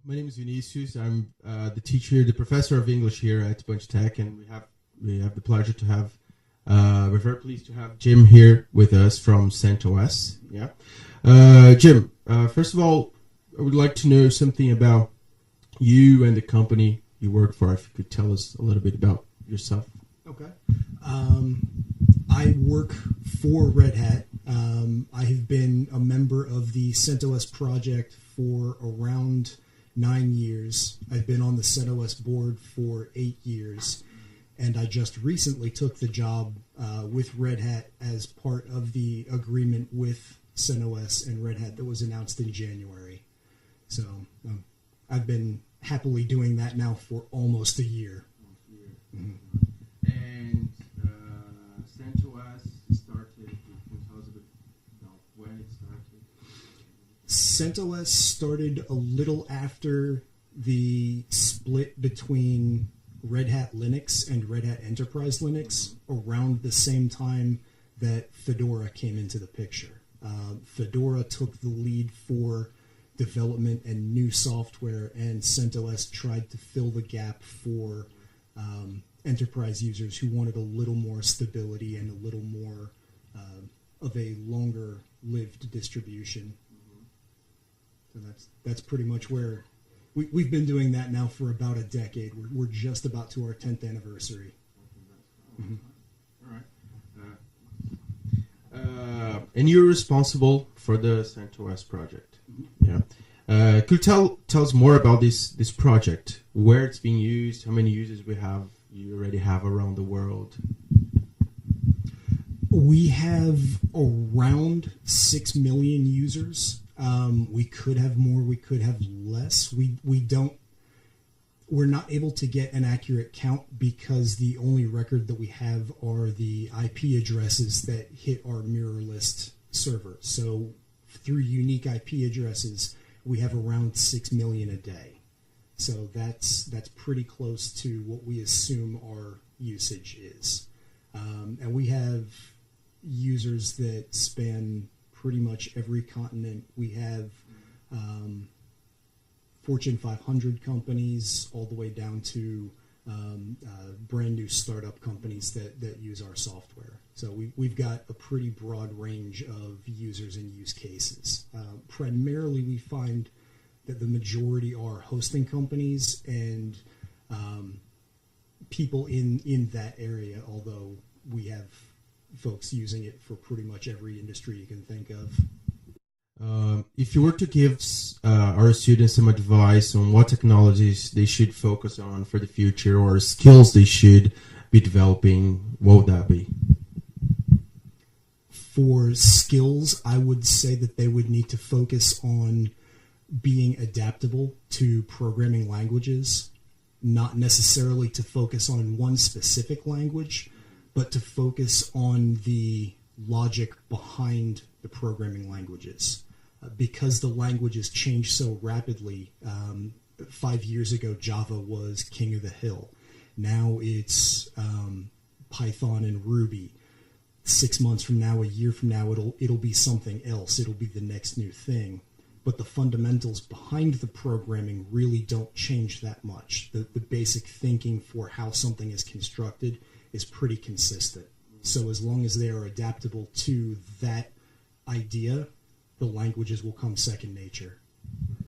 My name is Vinicius. I'm the teacher, the professor of English here at Bunch Tech, and we have the pleasure to have. We're very pleased to have Jim here with us from CentOS. Yeah, Jim. First of all, I would like to know something about you and the company you work for. If you could tell us a little bit about yourself. Okay. I work for Red Hat. I have been a member of the CentOS project for around 9 years. I've been on the CentOS board for 8 years, and I just recently took the job with Red Hat as part of the agreement with CentOS and Red Hat that was announced in January. So I've been happily doing that now for almost a year. Mm-hmm. And CentOS started, can you tell us a bit about when it started? CentOS started a little after the split between Red Hat Linux and Red Hat Enterprise Linux, around the same time that Fedora came into the picture. Fedora took the lead for development and new software, and CentOS tried to fill the gap for enterprise users who wanted a little more stability and a little more of a longer-lived distribution. So that's pretty much where we've been doing that now for about a decade. We're just about to our 10th anniversary. Mm-hmm. All right. And you're responsible for the CentOS project. Mm-hmm. Yeah. Could you tell us more about this project? Where it's being used? How many users you already have around the world? We have around 6 million users. We could have more, we could have less. We're not able to get an accurate count because the only record that we have are the IP addresses that hit our mirror list server. So through unique IP addresses, we have around 6 million a day. So that's pretty close to what we assume our usage is. And we have users that span pretty much every continent. We have Fortune 500 companies all the way down to brand new startup companies that use our software. So we've got a pretty broad range of users and use cases. Primarily, we find that the majority are hosting companies and people in that area, although we have folks using it for pretty much every industry you can think of. If you were to give our students some advice on what technologies they should focus on for the future or skills they should be developing, what would that be? For skills, I would say that they would need to focus on being adaptable to programming languages, not necessarily to focus on one specific language, but to focus on the logic behind the programming languages. Because the languages change so rapidly, 5 years ago Java was king of the hill. Now it's Python and Ruby. 6 months from now, a year from now, it'll be something else. It'll be the next new thing. But the fundamentals behind the programming really don't change that much. The basic thinking for how something is constructed is pretty consistent. So as long as they are adaptable to that idea, the languages will come second nature.